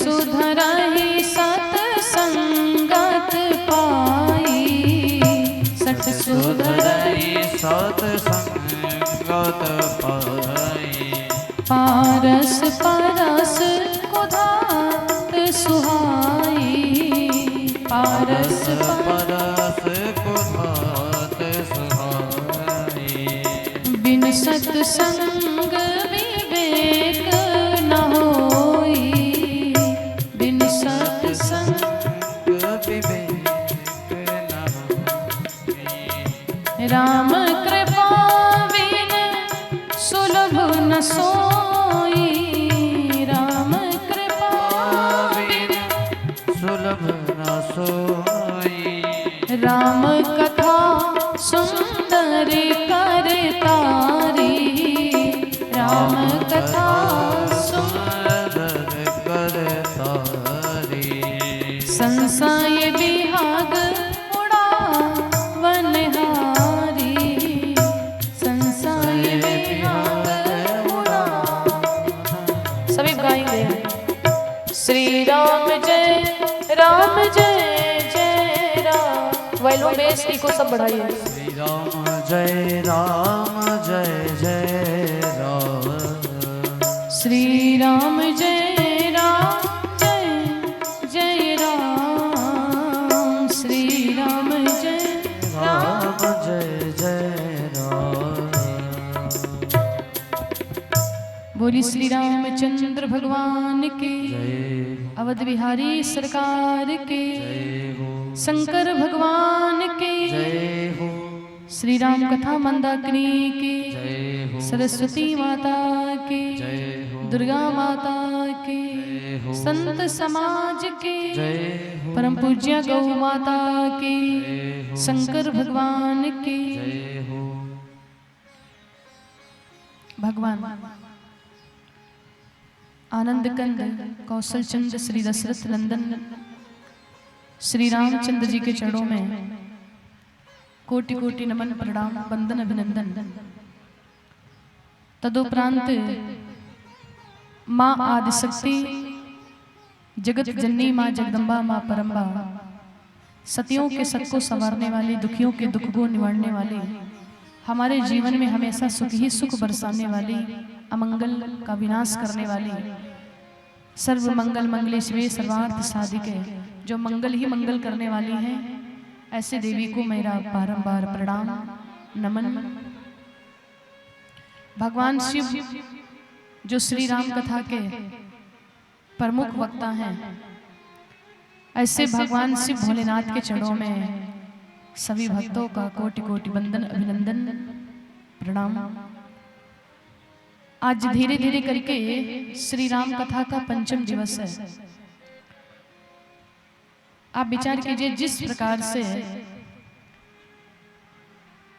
सुधरहि सत्संगत पाई, सत सुधरहि सत्संगत पाई। पारस परस कुधात सुहाई, पारस परस कुधात सुहाई। बिन सत्संग विवेक न होई, बिन सत्संग विवेक न होई। राम कृपा बिन सुलभ न सोई, राम कृपा बिन सुलभ न सोई। राम कथा सुंदर कर तारी, राम कथा सुंदर कर तारी। संशय विहाग उड़ावनहारी, संशय विहाग उड़ा। सभी गाएंगे। श्री राम जय जय राम। वायलों बेस को सब बढ़ाइए। श्री राम जय जय राम। श्री राम जय जय राम। श्री राम जय जय राम। बोली श्री रामचंद्र भगवान के, जय अवध बिहारी सरकार के, जय हो। शंकर भगवान के, जय हो। श्री राम कथा मंदाकिनी की, जय हो। सरस्वती माता की, जय हो। दुर्गा माता की, जय हो। संत समाज की, जय हो। परम पूज्य गौ माता की, जय हो। शंकर भगवान की। जय हो। भगवान आनंद कंद कौशल चंद्र श्री दशरथ नंदन श्री रामचंद्र जी के चरणों में कोटि कोटि नमन प्रणाम वंदन अभिनंदन। तदुपरांत माँ आदिशक्ति जगत जननी माँ जगदम्बा माँ परम्बा, सतियों के सत को संवारने वाली, दुखियों के दुख को निवारने वाली, हमारे जीवन में हमेशा सुख ही सुख बरसाने वाली, अमंगल का विनाश करने वाली, सर्व मंगल मंगले शिवे सर्वार्थ साधिके, जो मंगल ही मंगल करने वाली हैं, ऐसे देवी को मेरा बारंबार प्रणाम नमन। भगवान शिव जो श्री राम कथा के प्रमुख वक्ता हैं, ऐसे भगवान शिव भोलेनाथ के चरणों में सभी भक्तों का कोटि कोटि वंदन अभिनंदन प्रणाम। आज धीरे धीरे करके श्री राम कथा का पंचम दिवस है। आप विचार कीजिए, जिस प्रकार से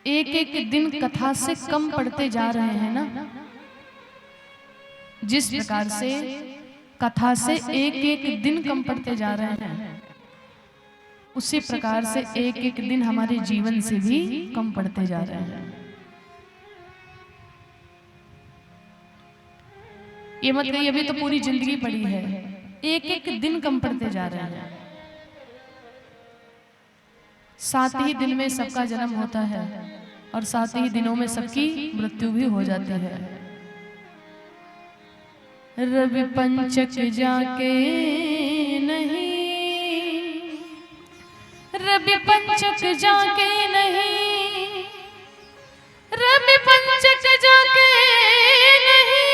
एक एक दिन कथा से कम पढ़ते जा रहे हैं ना, जिस प्रकार से कथा से एक एक दिन कम पढ़ते जा रहे हैं, उसी प्रकार से एक एक दिन हमारे जीवन से भी कम पढ़ते जा रहे हैं। ये मत कहिए अभी तो पूरी जिंदगी पड़ी है, एक एक दिन कम पढ़ते जा रहे हैं। 7 ही दिन में सबका जन्म होता है और 7 ही दिनों में सबकी मृत्यु भी हो जाती है। रवि पंचक जाके नहीं, रवि पंचक जाके नहीं, रवि पंचक जाके नहीं,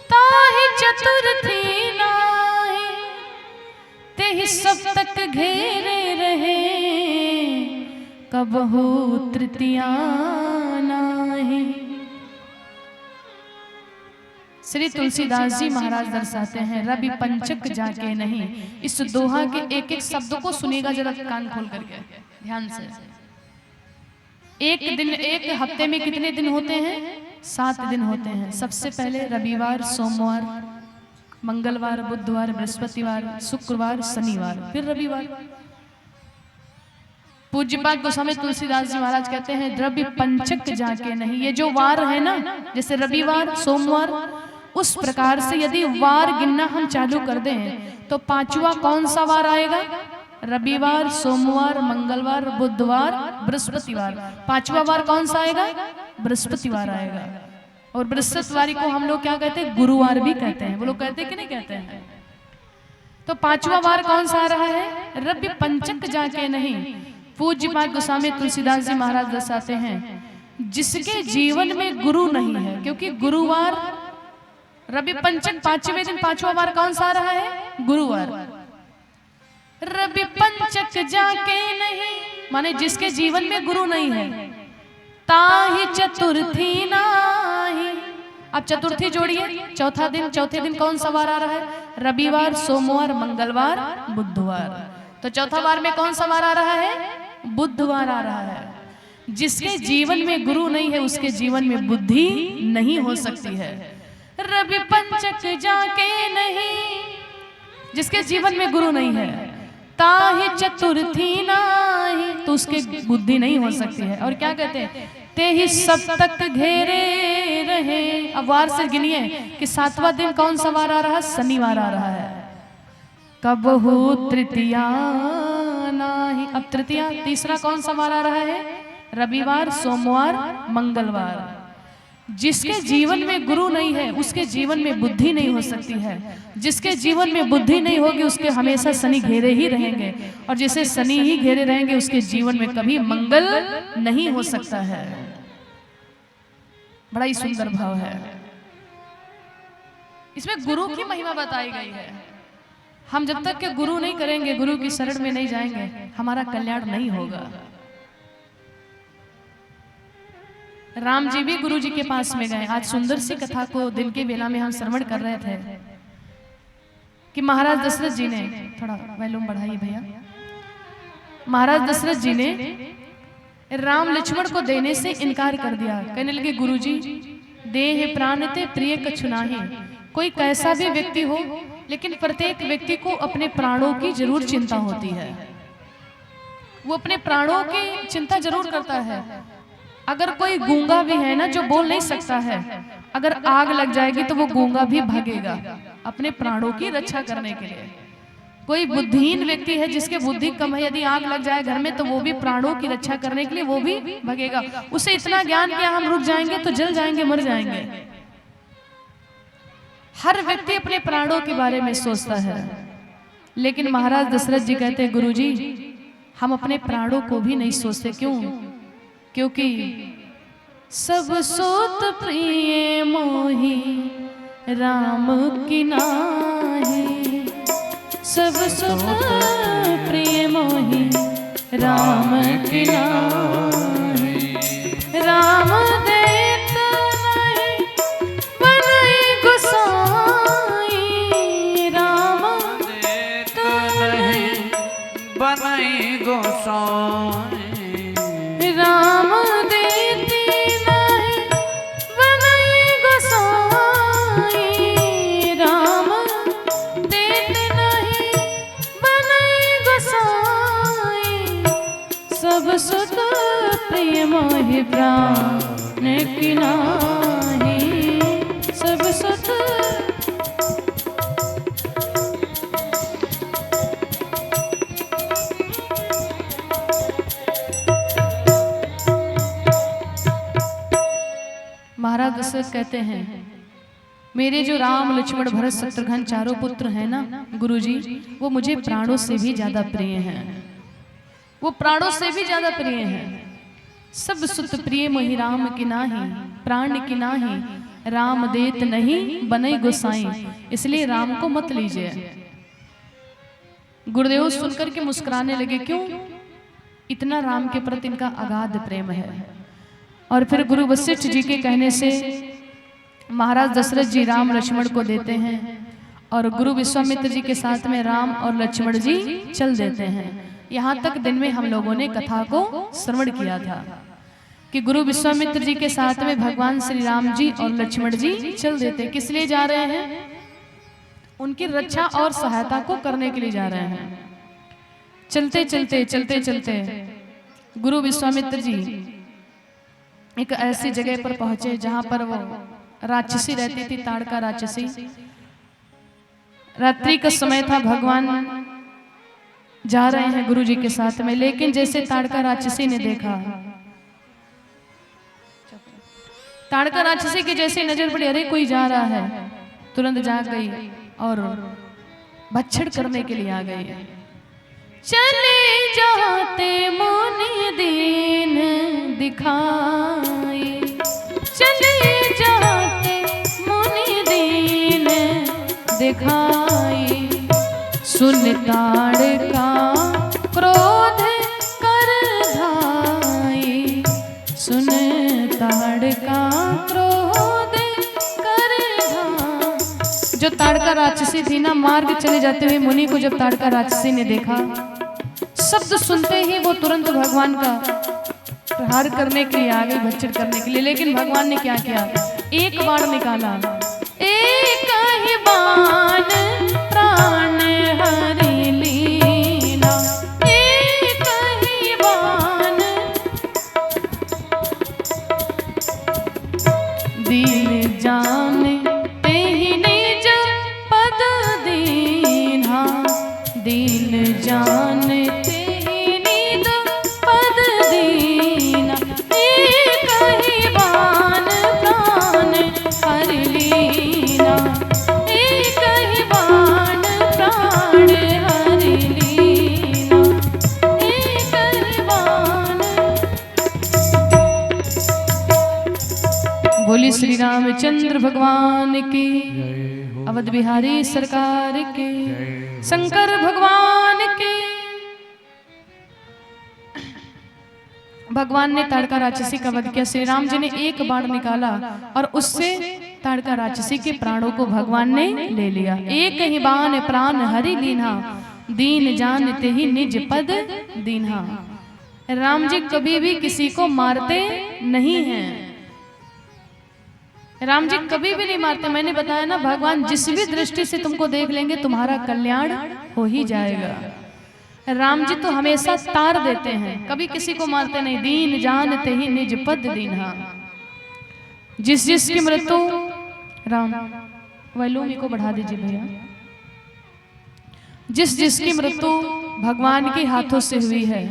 ताहि चतुर्थी नाहि, तेहि सप्तक घेरे रहे, कबहु तृतीया नाहि। श्री तुलसीदास जी महाराज दर्शाते हैं, रवि पंचक जाके नहीं। इस दोहा के एक एक शब्द को सुनेगा जरा कान खोल करके ध्यान से। एक दिन, एक हफ्ते में कितने दिन होते हैं? 7 दिन होते हैं। सबसे पहले रविवार, सोमवार, मंगलवार, बुधवार, बृहस्पतिवार, शुक्रवार, शनिवार, फिर रविवार। पूज्यपाद गोस्वामी तुलसीदास जी महाराज कहते हैं, रवि पंचक जाके नहीं। ये जो वार है ना, जैसे रविवार, सोमवार, उस प्रकार से यदि वार गिनना हम चालू कर दें तो पांचवा कौन सा वार आएगा? रविवार, सोमवार, मंगलवार, बुधवार, बृहस्पतिवार। पांचवा वार कौन सा आएगा? बृहस्पतिवार आएगा। और बृहस्पतिवार को हम लोग क्या कहते हैं? गुरुवार भी कहते हैं। वो लोग कहते हैं कि नहीं कहते हैं? तो पांचवा वार कौन सा आ रहा है? रवि पंचक जाके नहीं। पूज्य पाद गोस्वामी तुलसीदास जी महाराज दर्शाते हैं जिसके जीवन में गुरु नहीं है, क्योंकि गुरुवार रवि पंचक पांचवें दिन पांचवा वार कौन सा आ रहा है? गुरुवार। रवि पंचक जाके नहीं माने जिसके जीवन में गुरु नहीं है, ताहि चतुर्थी नाही। अब चतुर्थी जोड़िए, चौथे दिन कौन सा वार आ रहा है? रविवार, सोमवार, मंगलवार, बुधवार। तो चौथा वार में कौन सा वार आ रहा है? बुधवार आ रहा है। जिसके जीवन में गुरु नहीं है उसके जीवन में बुद्धि नहीं हो सकती है। रवि पंचक जाके नहीं, जिसके जीवन में गुरु नहीं है, ताहि चतुर्थी नाही, तो उसके बुद्धि नहीं हो सकती है। और क्या कहते हैं? ते ही सप्तक घेरे रहे। अब वार से गिनिए कि सातवां दिन कौन सा वार आ रहा है? शनिवार आ रहा है। कब हो तृतीया नाही। अब तृतीया, तीसरा कौन सा वार आ रहा है? रविवार, सोमवार, मंगलवार। जिसके जीवन में गुरु नहीं है उसके जीवन में बुद्धि नहीं हो सकती है। जिसके जीवन में बुद्धि नहीं होगी उसके हमेशा शनि घेरे ही रहेंगे, और जिसे शनि ही घेरे रहेंगे उसके जीवन में कभी मंगल नहीं हो सकता है। बड़ा ही सुंदर भाव है। इसमें गुरु की महिमा बताई गई है। हम जब तक के गुरु नहीं करेंगे, गुरु की शरण में नहीं जाएंगे, हमारा कल्याण नहीं होगा। राम जी भी गुरु जी के पास में गए। आज सुंदर सी कथा को दिन के बेला में हम श्रवण कर रहे थे कि महाराज दशरथ जी ने, थोड़ा वॉल्यूम बढ़ाइए भैया, महाराज दशरथ जी ने राम लक्ष्मण को देने से इनकार कर दिया। कहने लगे गुरुजी, देह प्राण ते प्रिय कछु नाहि। कोई कैसा भी व्यक्ति हो, लेकिन प्रत्येक व्यक्ति को अपने प्राणों की जरूर चिंता होती है। वो अपने प्राणों की चिंता जरूर करता है। अगर कोई गूंगा भी है ना, जो बोल नहीं सकता है, अगर आग लग जाएगी तो वो गूंगा भी भागेगा अपने प्राणों की रक्षा करने के लिए। कोई बुद्धिहीन व्यक्ति है जिसके बुद्धि कम है, यदि आग लग जाए घर में तो वो भी प्राणों की रक्षा करने के लिए वो भी भागेगा। उसे इतना ज्ञान किया हम रुक जाएंगे तो जल जाएंगे, मर जाएंगे। हर व्यक्ति अपने प्राणों के बारे में सोचता है। लेकिन महाराज दशरथ जी कहते हैं गुरुजी, हम अपने प्राणों को भी नहीं सोचते। क्यों? क्योंकि सब सोत प्रिय मोहि राम की नाही। सब सुत प्रिय मोहि राम की नाही। राम देत नहीं बनई गोसाई। राम देत नहीं बनई गोसाई। राम देती नहीं बनई गोसाई। राम देते नहीं बनई गोसाई। सब सुत प्रिय मोहि प्राण की नाही। सब सुत महाराज दशरथ कहते हैं, मेरे जो राम लक्ष्मण भरत शत्रुघ्न चारों पुत्र हैं ना गुरुजी, वो मुझे प्राणों से भी ज्यादा प्रिय हैं। वो प्राणों से भी ज्यादा प्रिय हैं। सब सुत प्रिय मोहि राम की नाही। प्राण की नाही। राम देत नहीं बनई गोसाई। इसलिए राम को मत लीजिए। गुरुदेव सुनकर के मुस्कुराने लगे। क्यों? इतना राम के प्रति इनका अगाध प्रेम है। और फिर गुरु वशिष्ठ जी के कहने से महाराज दशरथ जी राम लक्ष्मण को देते हैं, और गुरु विश्वामित्र जी के साथ में राम और लक्ष्मण जी चल देते हैं। यहाँ तक दिन में हम लोगों ने कथा को श्रवण किया था कि गुरु विश्वामित्र जी के साथ में भगवान श्री राम जी और लक्ष्मण जी चल देते। किस लिए जा रहे हैं? उनकी रक्षा और सहायता को करने के लिए जा रहे हैं। चलते चलते चलते चलते गुरु विश्वामित्र जी एक ऐसी जगह पर पहुंचे जहां पर वो राक्षसी रहती थी, ताड़का राक्षसी। रात्रि का समय था, भगवान जा रहे हैं गुरु जी के साथ में, लेकिन जैसे ताड़का राक्षसी ने देखा, ताड़का राक्षसी की जैसे नजर पड़ी, अरे कोई जा रहा है, तुरंत जाग गई और भक्षण करने के लिए आ गई। चले जाते मुनि दीन दिखाए, चले जाते मुनि दीन दिखाए, सुन ताड़का क्रोध कर धाये, सुन ताड़का क्रोध कर धाये। जो ताड़का राक्षसी थी ना, मार्ग चले जाते हुए मुनि को जब ताड़का राक्षसी ने देखा, शब्द सुनते ही वो तुरंत भगवान का प्रहार करने के लिए आ गई, भक्षण करने के लिए। लेकिन भगवान ने क्या किया, एक बाण निकाला, एक ही बाण प्राण हरि लीला, एक ही बाण दीन जाने ते ही निज पद दीन्हा, दीन जाने ते ही निज पद दीना, एक ही बाण प्राण हरि लीला, एक ही बाण प्राण हरि लीला, एक ही बाण। बोली श्री रामचंद्र भगवान की, अवध बिहारी सरकार के, शंकर भगवान के। भगवान ने ताड़का राक्षसी का वध किया। श्री राम जी ने एक बाण निकाला और उससे ताड़का राक्षसी के प्राणों को भगवान ने ले लिया। एक ही बाण प्राण हरि लीन्हा, दीन जानते ही निज पद दीन्हा। राम जी कभी भी किसी को मारते नहीं हैं, राम जी कभी भी नहीं मारते। मैंने बताया ना, भगवान जिस भी दृष्टि से तुमको देख लेंगे तुम्हारा कल्याण हो ही जाएगा। राम जी तो हमेशा तार देते हैं, कभी किसी को मारते नहीं। दीन जानते ही निज पद दीन्हा, जिस जिसकी मृत्यु, राम वैलूमी को बढ़ा दीजिए भैया, जिस जिसकी मृत्यु भगवान के हाथों से हुई है,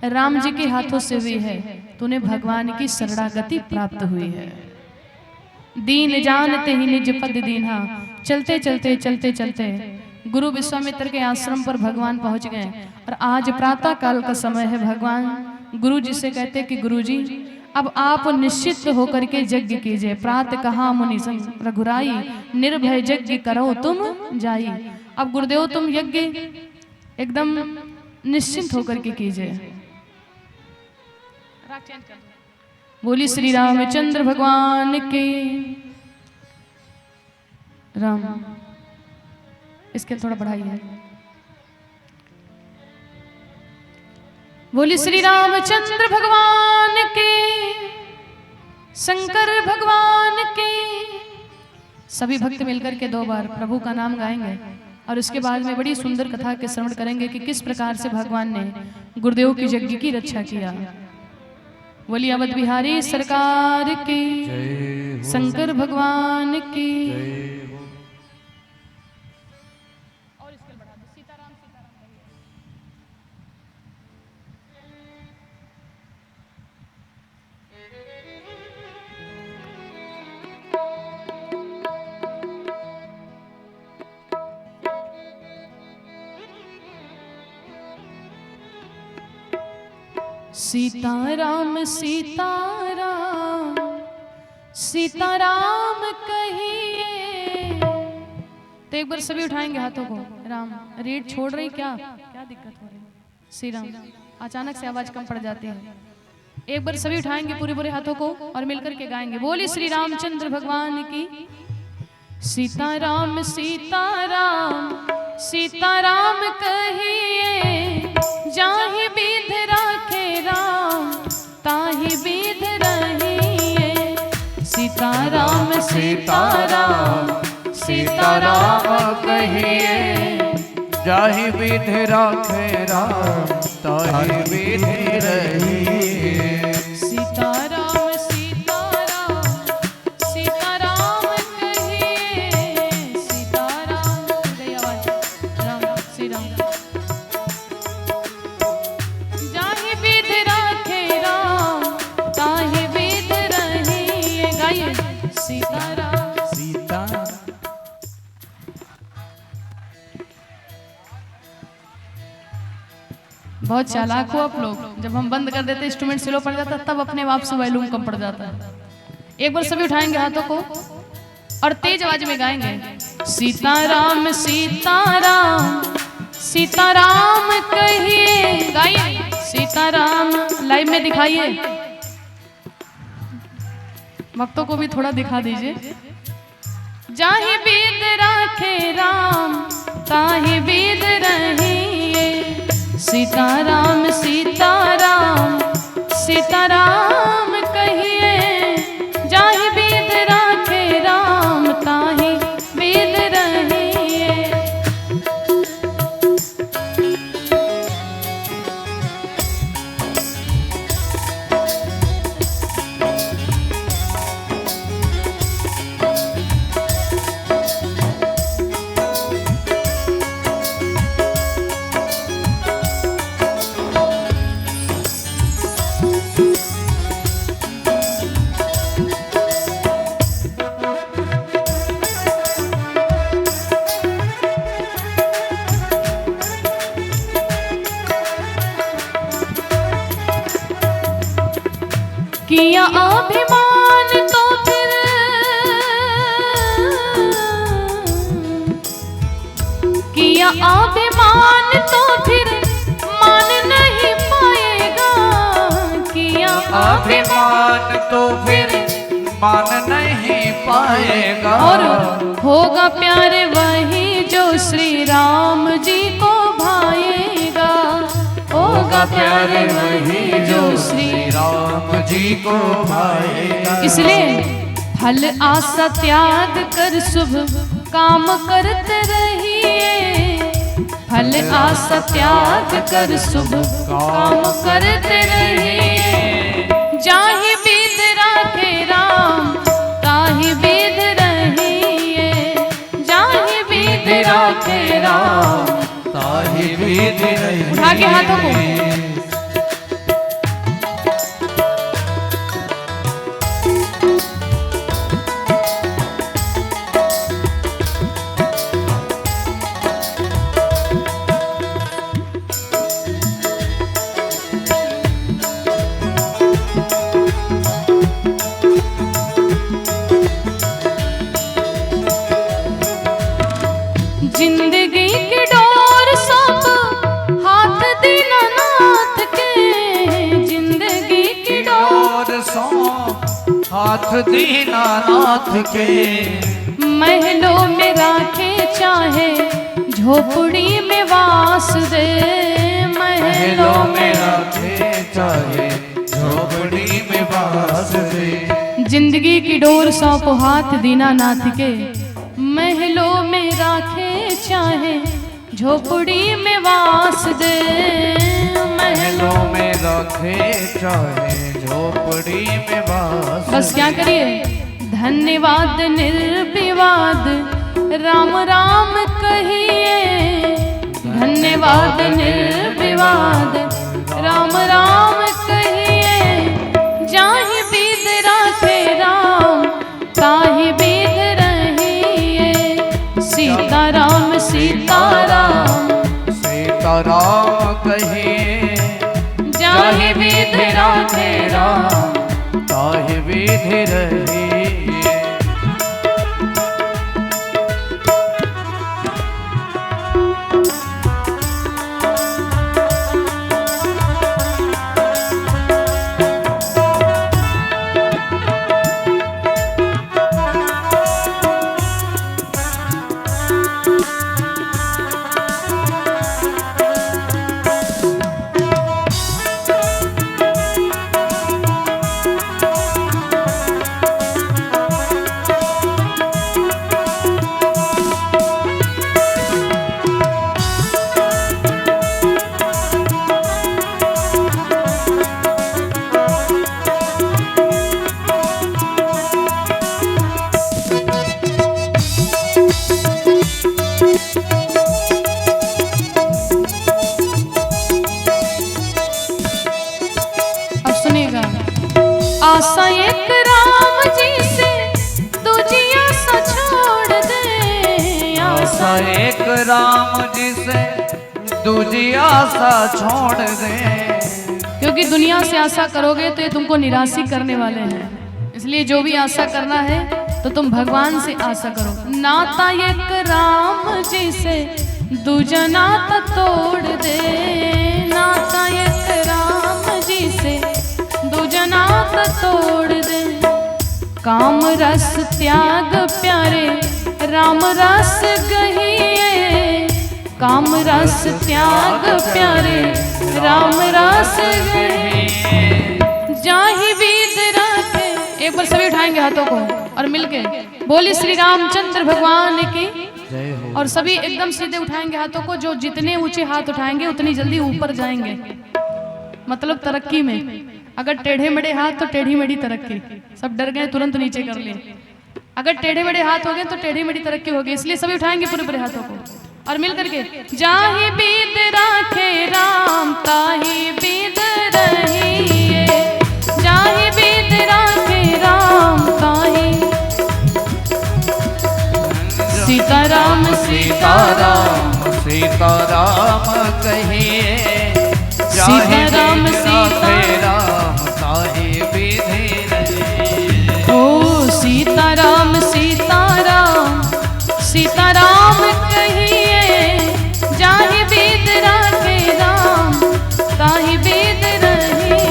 राम जी के हाथों से हुई है, तो उन्हें भगवान की शरणागति प्राप्त हुई है। दीन जानते ही निज पद दीन्हा। चलते चलते चलते चलते गुरु विश्वामित्र के आश्रम पर भगवान पहुंच गए और आज प्रातः काल का समय है। भगवान गुरु जी से कहते कि गुरु जी अब आप निश्चित होकर के यज्ञ कीजिए। प्रातः कहा मुनि संग रघुराई, निर्भय यज्ञ करो तुम जाई। अब गुरुदेव तुम यज्ञ एकदम निश्चिंत होकर के कीजिए। बोली श्री रामचंद्र भगवान के। राम इसके थोड़ा बढ़ाइए। बोली श्री रामचंद्र भगवान के, शंकर भगवान के। सभी भक्त मिलकर के 2 बार प्रभु का नाम गाएंगे और उसके बाद में बड़ी सुंदर कथा के श्रवण करेंगे कि किस प्रकार से भगवान ने गुरुदेव की यज्ञ की रक्षा किया। बोली अवध बिहारी सरकार की, शंकर भगवान की। और इसके बढ़ा दो, सीताराम सीताराम। सीताराम सीताराम सीताराम कहिए। तो एक बार सभी उठाएंगे हाथों को। राम रेड छोड़ रही क्या दिक्कत हो रही? श्री राम अचानक से आवाज कम पड़ जाती है। एक बार सभी उठाएंगे पूरे हाथों को और मिलकर के गाएंगे। बोली श्री रामचंद्र भगवान की। सीताराम सीताराम सीताराम कहिए, जाहि विध राखे राम ताहि विध रहिए। सीताराम सीताराम सीताराम कहिए, जाहि विध राखे राम ताहि विध रहिए। सीताराम सीताराम सीताराम बहुत चालाक हो आप लोग। जब हम बंद कर देते इंस्ट्रूमेंट स्लो पड़ जाता तब अपने आप से वॉल्यूम कम पड़ जाता है। एक बार सभी उठाएंगे हाथों को और तेज आवाज में गाएंगे सीताराम सीताराम सीताराम कहिए। गाइए सीताराम, लाइव में दिखाइए, भक्तों को भी थोड़ा दिखा दीजिए। जाहि बीत राखे राम ताहि बीत रहिए। सीताराम सीताराम सीताराम कहिए। जाहि बीत राखे राम ताहि बीत रहिए। किया अभिमान तो फिर किया अभिमान तो फिर मान नहीं पाएगा। किया अभिमान तो फिर मान नहीं पाएगा। और होगा प्यार वही जो श्री राम जी को भाएगा। होगा प्यार वही जो श्री राम जी को भाएगा। इसलिए फल आशा त्याग कर शुभ काम करते रहिए। फल आशा त्याग कर शुभ काम करते रहिए। जाहि बीत राखे राम ताहि बीत रहिए। जाहि बीत राखे राम ताहि बीत रहिए। उठा के हाथों को जिंदगी की डोर सब हाथ दीनानाथ के। जिंदगी की डोर सौंप हाथ दीनानाथ के। महलों में राखे चाहे झोपड़ी में वास दे। महलों में रखे चाहे झोपड़ी में वास दे। जिंदगी की डोर सौंप हाथ दीनानाथ के। महलों में राखे चाहे झोपड़ी में वास दे। महलों में रखे चाहे झोपड़ी में वास। बस क्या करिए, धन्यवाद निर्विवाद राम राम कहिए। धन्यवाद निर्विवाद राम राम कहिए। जाहि बीत राखे राम ताहि बीत रहिए। सीताराम सीताराम सीताराम कहिए। जाहि बीत राखे राम ताहि बीत रहिए। आशा एक राम जी से दूजी आशा छोड़ दे। आशा एक राम जी से दूजी आशा छोड़ दे। क्योंकि दुनिया से आशा करोगे तो ये तुमको निराश ही करने वाले हैं। इसलिए जो भी आशा करना है तो तुम भगवान से आशा करो। नाता एक राम जी से दूजा नाता तोड़ दे। नाता एक राम जी से दूजा नाता तोड़ दे। काम रस त्याग प्यारे राम रस गहिए। काम रस त्याग प्यारे राम रस गहिए। जाहि विध रखे। एक बार सभी उठाएंगे हाथों को और मिलके बोली श्री रामचंद्र भगवान की जय हो। और सभी एकदम सीधे उठाएंगे हाथों को। जो जितने ऊंचे हाथ उठाएंगे उतनी जल्दी ऊपर जाएंगे। मतलब तरक्की में। अगर टेढ़े मेढ़े हाथ तो टेढ़ी मेढ़ी तरक्की। सब डर गए तुरंत नीचे कर लिए। अगर टेढ़े मेढ़े हाथ हो गए तो टेढ़ी मेढ़ी तरक्की होगी। इसलिए सभी उठाएंगे पूरे पूरे हाथों को और मिल करके जाहि बीत राखे राम ताहि बीत रहिए। जाहि बीत राखे राम ताहि। सीताराम सीताराम सीताराम कहिए। सीताराम सीताराम ताहि विधि रहिए। ओ सीताराम सीताराम सीताराम कहिए। जाहि बीत राखे राम ताहि बीत रही।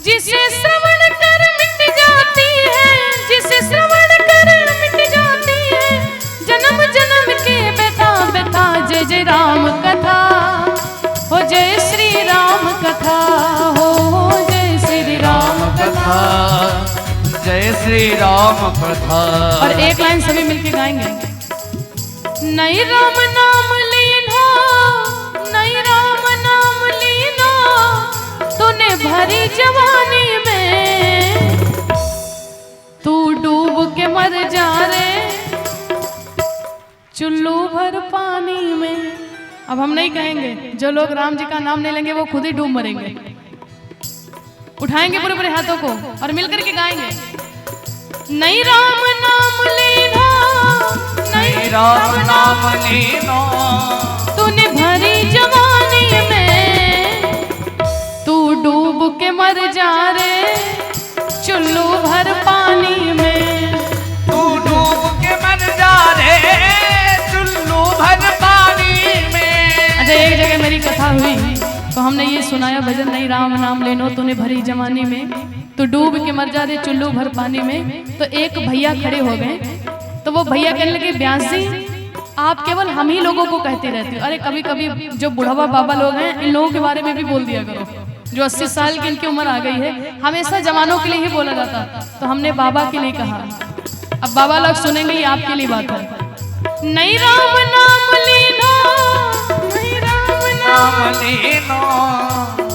जिसे श्रवण कर मिट जाती है। जिसे श्रवण कर मिट जाती है। जन्म जन्म के बेता बेता। जय जय राम कथा हो। जय श्री राम कथा हो। जय श्री राम कथा। जय श्री राम कथा। और एक लाइन सभी मिलके गाएंगे। नई राम नाम लीनो। नई राम नाम लीनो। तूने भरी जवानी में। तू डूब के मर जा रे चुल्लू भर पानी में। अब हम नहीं कहेंगे। जो लोग राम जी का नाम नहीं लेंगे वो खुद ही डूब मरेंगे। उठाएंगे पूरे पूरे हाथों को और मिलकर के गाएंगे। नई राम नाम लीनो। नई राम नाम लीनो। तूने भरी जवानी में। तू डूब के मर जा रे चुल्लू भर पानी में। तू डूब के मर जा रे चुल्लू भर पानी में। अच्छा एक जगह मेरी कथा हुई तो हमने ये सुनाया भजन। नहीं राम नाम लेनो तूने भरी जवानी में। तो डूब के मर जा रे चुल्लू भर पानी में। तो एक भैया खड़े हो गए। तो वो भैया कहने लगे व्यास जी आप केवल हम ही लोगों को कहते रहते हो। अरे कभी कभी जो बुढ़ावा बाबा लोग हैं इन लोगों के बारे में भी बोल दिया करो। जो 80 साल की इनकी उम्र आ गई है। हमेशा जवानों के लिए ही बोला जाता। तो हमने बाबा के लिए कहा। अब बाबा लोग सुनेंगे ये आपके लिए बात है। नई राम नाम लीनो। नई राम नाम लीनो।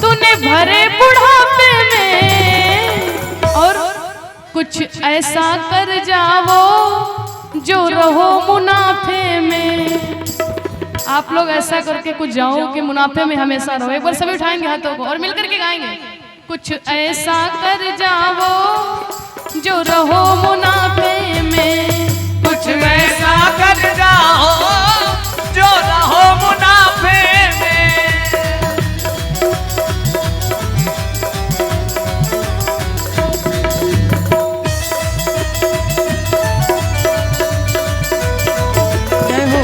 तूने भरे बुढ़ापे में। और कुछ ऐसा कर जाओ जो रहो मुनाफे में। आप लोग ऐसा करके कुछ जाओ कि मुनाफे में हमेशा रहो। एक बार सभी उठाएंगे हाथों को और मिलकर के गाएंगे। कुछ ऐसा कर जाओ जो रहो मुनाफे में। कुछ ऐसा कर जाओ जो रहो मुनाफे में। जय हो।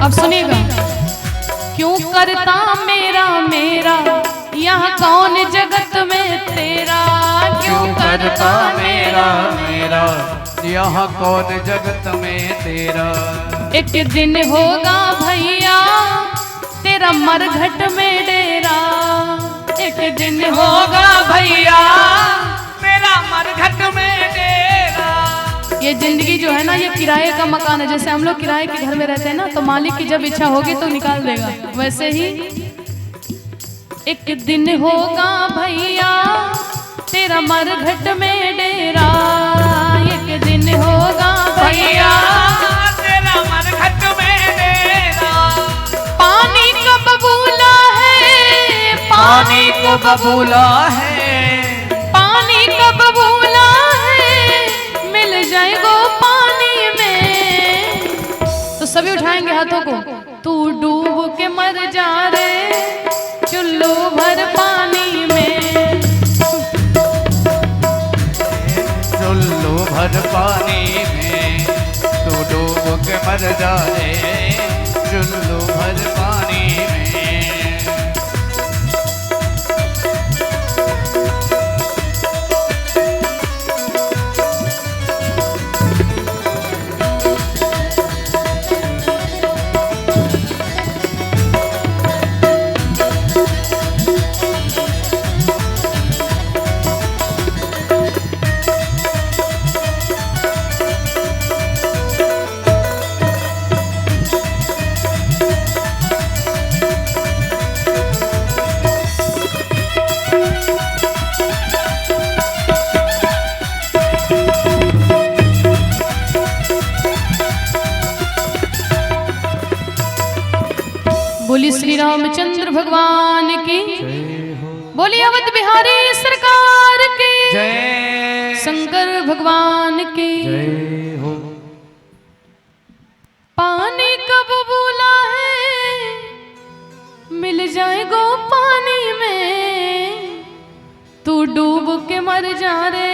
अब सुनिएगा। क्यों करता मेरा मेरा यहाँ कौन जगत में तेरा। क्यों करता मेरा मेरा यहाँ कौन जगत में तेरा। एक दिन होगा भैया तेरा मरघट में डेरा। एक दिन होगा भैया मेरा मरघट में डेरा। ये जिंदगी जो है ना ये किराए का मकान है। जैसे हम लोग किराए के घर में रहते हैं ना तो मालिक की जब इच्छा होगी तो निकाल देगा। वैसे ही एक दिन होगा भैया तेरा मरघट में डेरा। एक दिन होगा भैया तेरा मरघट में डेरा। पानी का बबूला है। पानी का बबूला है, पानी का बबूला है, मिल जाएगो पानी में। तो सभी उठाएंगे हाथों को। तू डूब के मर जा रे चुल्लू भर पानी में, चुल्लू भर पानी में, तू डूब के मर जा रे चुल्लू भर पानी में। बोली श्री रामचंद्र भगवान की, बोली अवध बिहारी सरकार की, जय शंकर भगवान की। जय हो। पानी का बबूला है, मिल जाएगो पानी में, तू डूब के मर जा रे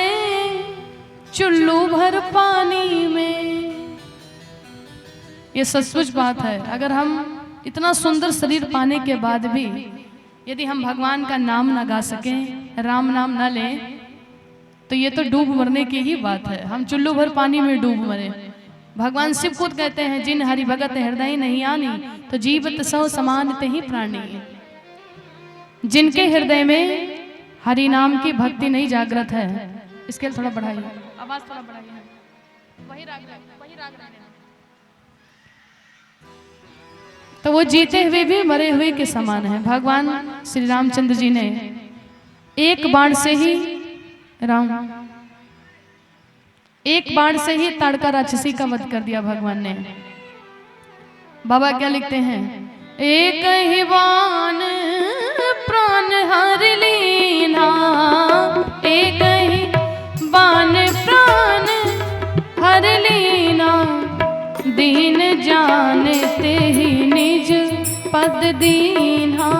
चुल्लू भर पानी में। ये सचमुच बात है। अगर हम इतना सुंदर शरीर पाने के बाद भी यदि हम भगवान का नाम न गा सकें, राम नाम न लें, तो ये तो डूब मरने की ही बात है। हम चुल्लू भर पानी में डूब मरे। भगवान शिव खुद कहते हैं, जिन हरि भगत हृदय नहीं आनी, तो जीवत सौ समान ते ही प्राणी। जिनके हृदय में हरि नाम की भक्ति नहीं जागृत है, इसके लिए थोड़ा बढ़ाइए, आवाज थोड़ा बढ़ाइए, वही राग रहने। तो वो जीते हुए भी मरे हुए के समान है। भगवान श्री रामचंद्र जी ने एक बाण से ही ताड़का राक्षसी का वध कर दिया भगवान ने। बाबा क्या लिखते हैं, एक ही बाण प्राण हर लीना, एक ही बाण प्राण हर लीना, दीन जानते ही निज पद दीन्हा।